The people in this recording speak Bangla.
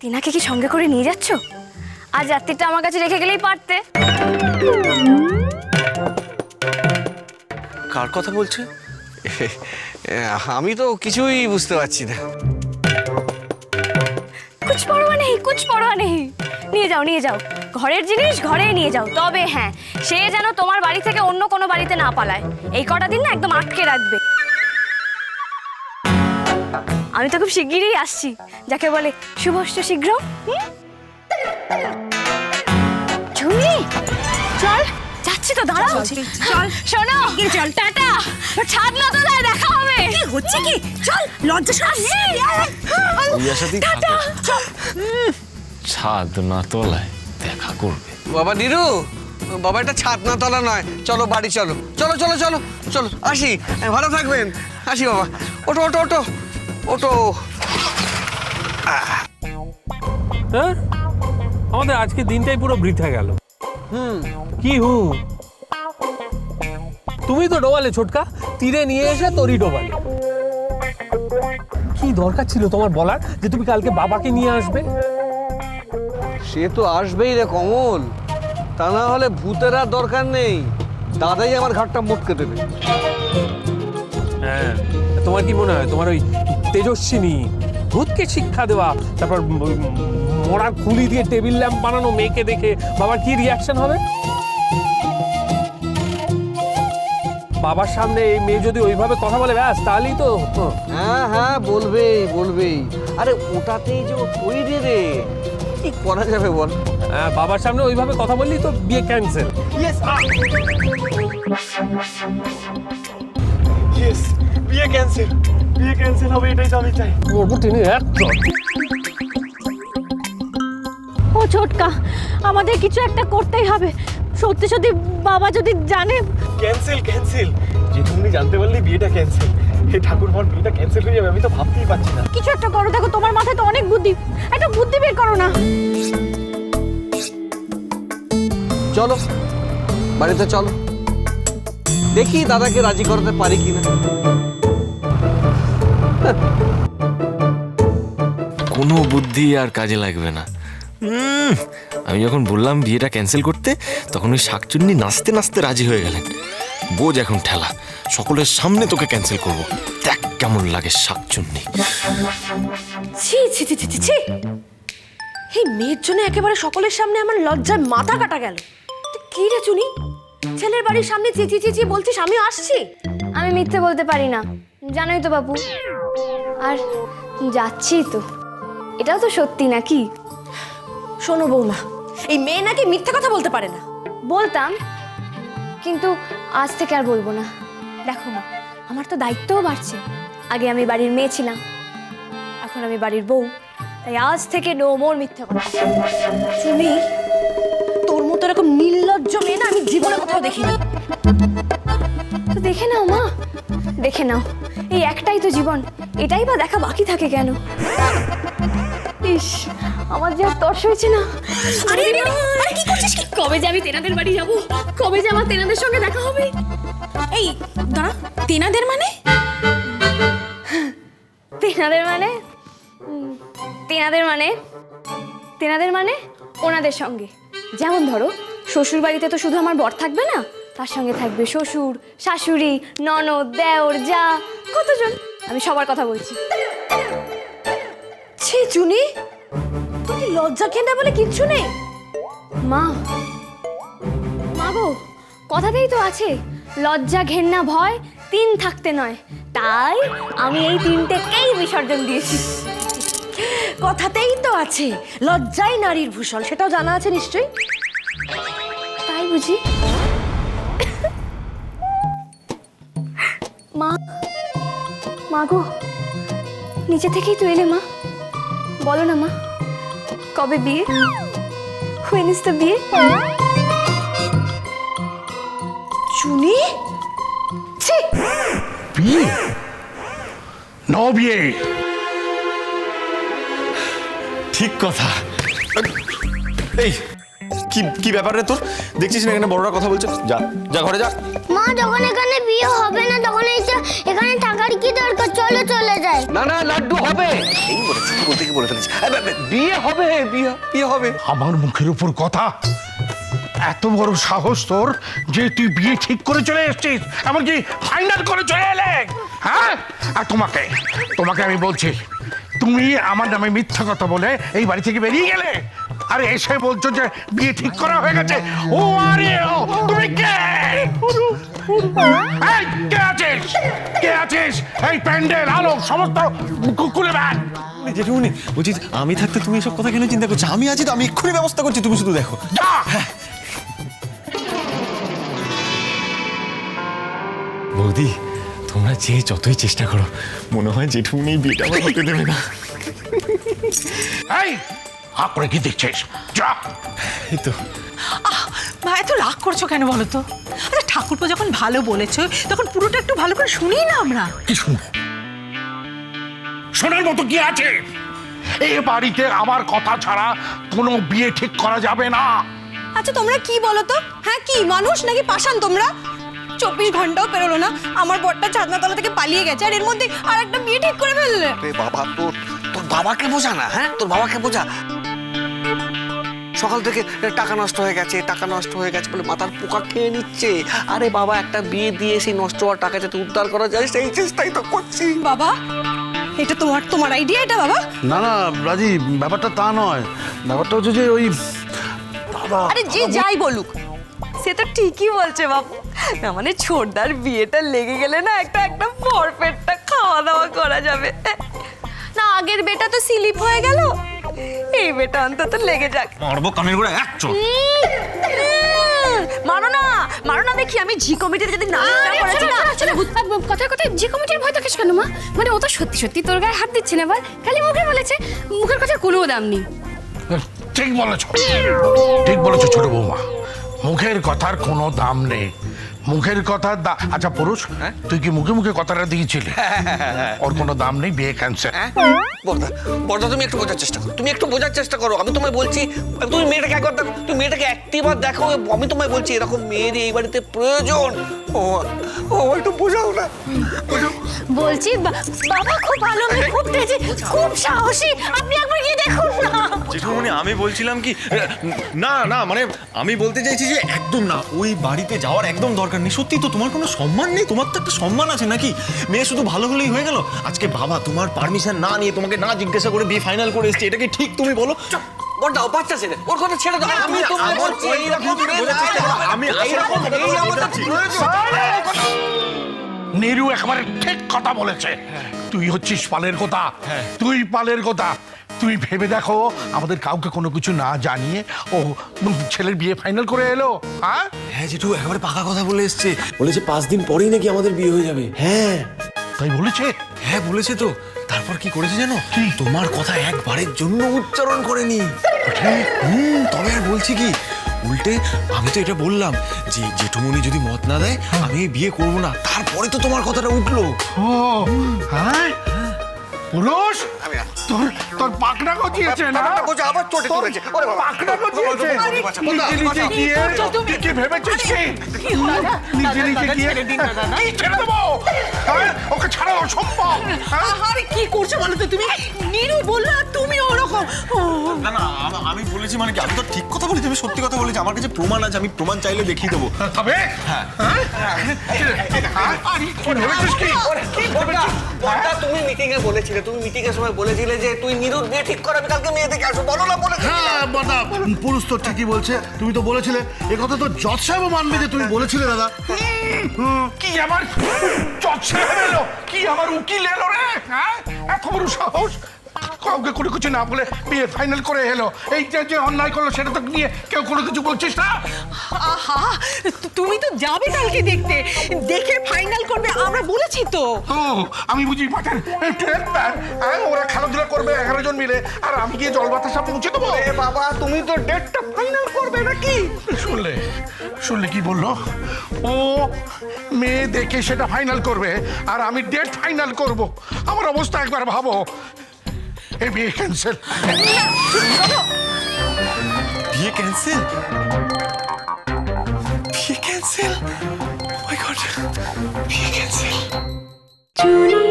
টিনাকে কি সঙ্গে করে নিয়ে যাচ্ছ? আজ রাত্রিটা আমার কাছে রেখে গেলেই পারতে। কার কথা বলছে? আমি তো কিছুই বুঝতে পারছি না। কুছ পরোয়া নেই, কুছ পরোয়া নেই। নিয়ে যাও, নিয়ে যাও। ঘরের জিনিস ঘরেই নিয়ে যাও। তবে হ্যাঁ, সে যেন তোমার বাড়ি থেকে অন্য কোনো বাড়িতে না পালায়। এই কটা দিন না একদম আটকে রাখবে। আমি তো খুব শিগগিরই আসছি, যাকে বলে শুভশ্চ শীঘ্র। ঝুমি, চল। যাচ্ছি তো, দাঁড়াও। চল, শোনো, চল। টাটা। ছাদ না তো, দেখা হবে। কি হচ্ছে কি? চল, লজ্জা আসছে। টাটা। ছাদ না তলায় দেখা করবে। বাবা নিরু, বাবা এটা ছাদ না তলা নয়, চলো বাড়ি চলো। চলো চলো চলো চলো, আসি। ভালো থাকবেন। আসি বাবা। ওটো ওটো ওটো ওটো। হ্যাঁ, আমাদের আজকে দিনটাই পুরো বৃথা গেল। কি তুমি তো ডোবালে ছোটকা, তীরে নিয়ে এসে তোরই ডোবালে। কি দরকার ছিল তোমার বলার যে তুমি কালকে বাবাকে নিয়ে আসবে? সে তো আসবেই রে কমল, তা না হলে ভূতের আর দরকার নেই, দাদাই আমার ঘাটটা মোটকে দেবে। হ্যাঁ, তোমার কি মনে হয় তোমার ওই তেজস্বিনী ভূতকে শিক্ষা দেওয়া, তারপর মরা খুলি দিয়ে টেবিল ল্যাম্প বানানো মেয়েকে দেখে বাবার কি রিয়াকশন হবে? বাবার সামনে এই মেয়ে যদি ওইভাবে কথা বলে ব্যাস, তাহলেই তো। হ্যাঁ হ্যাঁ, বলবেই বলবেই। আরে ওটাতেই যে ও তৈরি রে, কি করা যাবে বল? হ্যাঁ, বাবার সামনে ওইভাবে কথা বললেই তো বিয়ে ক্যান্সেল। ইয়েস, বিয়ে ক্যান্সেল, বিয়ে ক্যান্সেল হবে, এটাই তো আমি চাই। করবো টেনে একটা। ও ছোটকা, আমাদের কিছু একটা করতেই হবে। সত্যি সত্যি বাবা যদি জানে। ক্যান্সেল ক্যান্সেল, যেটুকুনি জানতে পারলে বিয়েটা ক্যান্সেল। এই ঠাকুরমার বিয়েটা ক্যান্সেল হয়ে যাবে, আমি তো ভাবতেই পারছি না। কিছু একটা করো, দেখো তোমার মাথায় তো অনেক বুদ্ধি, একটা বুদ্ধি বের করো না। চলো বাড়িতে চলো, দেখি দাদাকে রাজি করাতে পারি কিনা। কোনো বুদ্ধি আর কাজে লাগবে না। আমি যখন বললাম বিয়েটা ক্যান্সেল করতে, তখন ওই শাকচুন্নি নাচতে নাচতে রাজি হয়ে গেলেন। বোঝ এখন ঠেলা, সকলের সামনে তোকে ক্যান্সেল করব। দেখ কেমন লাগে শাকচুন্নি। ছি ছি ছি ছি ছি ছি, এই মেয়ের জন্য একেবারে সকলের সামনে আমার লজ্জায় মাথা কাটা গেল। কি রে চুনি, ছেলের বাড়ির সামনে চেঁচিয়ে চেঁচিয়ে বলছিস আমি আসছি? আমি মিথ্যে বলতে পারি না, জানোই তো বাবু। আর যাচ্ছি তো, এটাও তো সত্যি নাকি? শোনো বৌমা, এই মেয়ে নাকি মিথ্যে কথা বলতে পারে না। বলতাম, কিন্তু আজ থেকে আর বলবো না। দেখো মা, আমার তো দায়িত্বও বাড়ছে। আগে আমি বাড়ির মেয়ে ছিলাম, এখন আমি বাড়ির বউ। তাই আজ থেকে নো মোর মিথ্যে কথা। চুনি, তোর মতো এরকম নির্লজ্জ মেয়ে না আমি জীবনে কোথাও দেখিনি। তো দেখে নাও মা, দেখে নাও। এই একটাই তো জীবন, এটাই বা দেখা বাকি থাকে কেন? ইস, আমার যে আর তর্স হয়েছে না। আরে আরে কি করছিস? কি কবে যে আমি তেনাদের বাড়ি যাব, কবে যে আমার তেনাদের সঙ্গে দেখা হবে। এই দাঁড়া, তেনাদের মানে? তেনাদের মানে তেনাদের মানে তেনাদের মানে ওনাদের সঙ্গে। যেমন ধরো, শ্বশুর বাড়িতে তো শুধু আমার বর থাকবে না, তার সঙ্গে থাকবে শ্বশুর, শাশুড়ি, ননদ, দেওর, যা, কতজন। আমি সবার কথা বলছি। ছি চুনি, তোর কি লজ্জা ঘেন্না বলে কিচ্ছু নেই? মা, মা গো, কথাতেই তো আছে, লজ্জা, ঘেন্না, ভয় তিন থাকতে নয়। তাই আমি এই তিনটেকেই বিসর্জন দিয়েছি। কথাতেই তো আছে লজ্জাই নারীর ভূষণ, সেটাও জানা আছে নিশ্চয়ই। তাই বুঝি? মা, মা গো, নিচে থেকেই তো এলে মা। বলো না মা, কবে বিয়ে? When is the বিয়ে? চুনি, ছি! বিয়ে? ন বিয়ে। ঠিক কথা। এই কি কি ব্যাপার রে তোর? দেখছিস না এখানে বড়রা কথা বলছে? যা যা ঘরে যা। মা যখন এখানে বিয়ে হবে না তখন এখানে থাকার কি দরকার, চলো চলে যাই। না না লাড্ডু হবে, এই বলেছি, কি বলতে কি বলে ফেলেছি। বিয়ে হবে, বিয়ে হবে। আমার মুখের উপর কথা, এত বড় সাহস তোর যে তুই বিয়ে ঠিক করে চলে এসেছিস, এমনকি ফাইনাল করে চলে এলে, হ্যাঁ? আর তোমাকে আমি বলছি, তুমি আমার নামে মিথ্যা কথা বলে এই বাড়ি থেকে বেরিয়ে গেলে, আর এসে বলছো যে বিয়ে ঠিক করা হয়ে গেছে। ও আরে ও, তুমি কে? এই, কে আছিস? এই প্যান্ডেল আলো সমস্ত খুলে ব্যাগ। জেঠুমনি বলছি, আমি থাকতে তুমি এসব কথা কেন চিন্তা করছো? আমি আছি তো, আমি এক্ষুনি ব্যবস্থা করছি, তুমি শুধু দেখো। যা। বৌদি, তোমরা যে যতই চেষ্টা করো, মনে হয় জেঠুমনি বিয়েটা আমার হতে দেবে না। এই, হাঁ করে কি দেখছিস? যা। এই তো ভাই এত রাগ করছো কেন বলো তো? আরে ঠাকুরপো যখন ভালো বলেছো তখন পুরোটা একটু ভালো করে শুনি না আমরা। কি শুনবো? শোনার মতো কি আছে? এই বাড়িতে আমার কথা ছাড়া কোনো বিয়ে ঠিক করা যাবে না। আচ্ছা তোমরা কি বলো তো? হ্যাঁ, কি মানুষ নাকি পাষাণ তোমরা? 24 ঘন্টাও পেরোলো না, আমার বরটা ছাদনাতলা থেকে পালিয়ে গেছে, আর এর মধ্যে আর একটা বিয়ে ঠিক করে ফেললে। বাবা, তোর বাবাকে বোঝা না, হ্যাঁ? তোর বাবাকে বোঝা। সকাল থেকে টাকা নষ্ট হয়ে গেছে বলে মাথার পোকা খেয়ে নিচ্ছে। আরে বাবা, একটা বিয়ে দিয়ে সেই নষ্ট হওয়ার টাকা যাতে উদ্ধার করা যায় সেই চেষ্টাই তো করছি। বাবা, এটা তোমার আইডিয়া এটা বাবা? না না রাজি, ব্যাপারটা তা নয়। ব্যাপারটা হচ্ছে যে ওই বাবা। আরে যে যাই বলুক, সে তো ঠিকই বলছে বাবু। না মানে ছোটদার বিয়েটা লেগে গেলে না একটা ভরপেটটা খাওয়া দাওয়া করা যাবে। না আগের বেটা তো স্লিপ হয়ে গেল, এই বেটা অন্তত লেগে যাক। মারবো কানের গোড়া এক চোট। মারো না দেখি, আমি জি কমিটির যদি না করেছি না। কথা জি কমিটির ভয় থাকিস কেন মা? মানে ও তো সত্যি সত্যি তোর গায়ে হাত দিচ্ছে না, খালি মুখে বলেছে, মুখের কথার কোনো দাম নেই। ঠিক বলেছো ছোট বৌমা, মুখের কথার কোনো দাম নেই। মুখের কথার আচ্ছা পুরুষ, তুই কি মুখে মুখে কথাটা দিয়েছিলি? ওর কোনো দাম নেই, বিয়ে ক্যান্সেল। বর্দা তুমি একটু বোঝার চেষ্টা করো। আমি তোমায় বলছি, তুমি মেয়েটাকে একবার দেখো, তুমি মেয়েটাকে একটিবার দেখো। আমি তোমায় বলছি এরকম মেয়ের এই বাড়িতে প্রয়োজন। ও একটু বোঝাও না। বলছি বাবা খুব ভালো মেয়ে, খুব তেজি, খুব সাহসী, আপনি একবার গিয়ে দেখুন না। জেঠুমনি আমি বলছিলাম কি, না মানে আমি বলতে চাইছি যে একদম না, ওই বাড়িতে যাওয়ার একদম দরকার নেই। সত্যি তো, তোমার কোনো সম্মান নেই? তোমার তো একটা সম্মান আছে নাকি? মেয়ে শুধু ভালো হলেই হয়ে গেল? আজকে বাবা তোমার পারমিশন না নিয়ে, তোমাকে না জিজ্ঞাসা করে বিয়ে ফাইনাল করে এসেছে, এটা কি ঠিক? তুমি বলো। বর্দা, ও বাচ্চা ছেলে, ওর কথা ছেড়ে দাও। আমি তোমায় বলছি এইরকম নীরু একেবারে ঠিক কথা বলেছে। তুই হচ্ছিস পালের কথা, তুই ভেবে দেখো, আমাদের কাউকে কোনো কিছু না জানিয়ে ও ছেলের বিয়ে ফাইনাল করে এলো। হ্যাঁ জেঠু একেবারে পাকা কথা বলে এসছে। বলেছে 5 দিন পরেই নাকি আমাদের বিয়ে হয়ে যাবে। তাই বলেছে? হ্যাঁ বলেছে তো। তারপর কি করেছে জানো? তোমার কথা একবারের জন্য উচ্চারণ করেনি। তবে আর বলছি কি, উল্টে আমি তো এটা বললাম যে জেঠুমনি যদি মত না দেয় আমি বিয়ে করবো না। তারপরে তো তোমার কথাটা উঠলো। ও হ্যাঁ, পুরুষ তোর পাকড়া গজিয়েছে না? আবার চোটে তুলেছে। ওরে বাবা, পাকড়া গজিয়েছে। নিজে গিয়ে কি ভেবেছিস কি? নিজে গিয়ে কি ছেড়ে দেবো? ওকে ছাড়া অসম্ভব। আরে কি করছো বলো তো তুমি? নীরু বললা তুমি ওরকম। না আমি বলেছি মানে কি, আমি তো ঠিক কথা বলেছি, আমি সত্যি কথা বলেছি। আমার কাছে প্রমাণ আছে, আমি প্রমাণ চাইলে দেখিয়ে দেবো। তবে বর্দা, তুমি মিটিং এ বলেছিলে, সময় বলেছিলে যে তুই নীরুর বিয়ে ঠিক করাবি, কালকে মেয়ে দেখে আসো, বলো না? বলেছিলে। হ্যাঁ দাদা, পুরুষ তো ঠিকই বলছে, তুমি তো বলেছিলে। এ কথা তো জজ সাহেবও মানবে যে তুমি বলেছিলে দাদা। কি আমার জজ সাহেব এলো, কি আমার উকিল এলো রে? হ্যাঁ, এত বড় সাহস! কাউকে কোনো কিছু না বলে বিয়ে ফাইনাল করে এলো। এই যে অন্যায় করলো সেটা তো নিয়ে কেউ কোনো কিছু বলছিস না? আহা, তুমি তো যাবে কালকে দেখতে, দেখে ফাইনাল করবে আমরা বলেছি তো। ও আমি বুঝি মাঠের ওরা খেলাধুলা করবে 11 জন মিলে, আর আমি গিয়ে জল বাতাসা পৌঁছে দেবো? বাবা, তুমি তো ডেটটা ফাইনাল করবে নাকি? শুনলে কি বললো? ও মেয়ে দেখে সেটা ফাইনাল করবে, আর আমি ডেট ফাইনাল করব। আমার অবস্থা একবার ভাবো। এই বিয়ে ক্যান্সেল। বিয়ে ক্যান্সেল? বিয়ে ক্যান্সেল? ও মাই গড, বিয়ে ক্যান্সেল।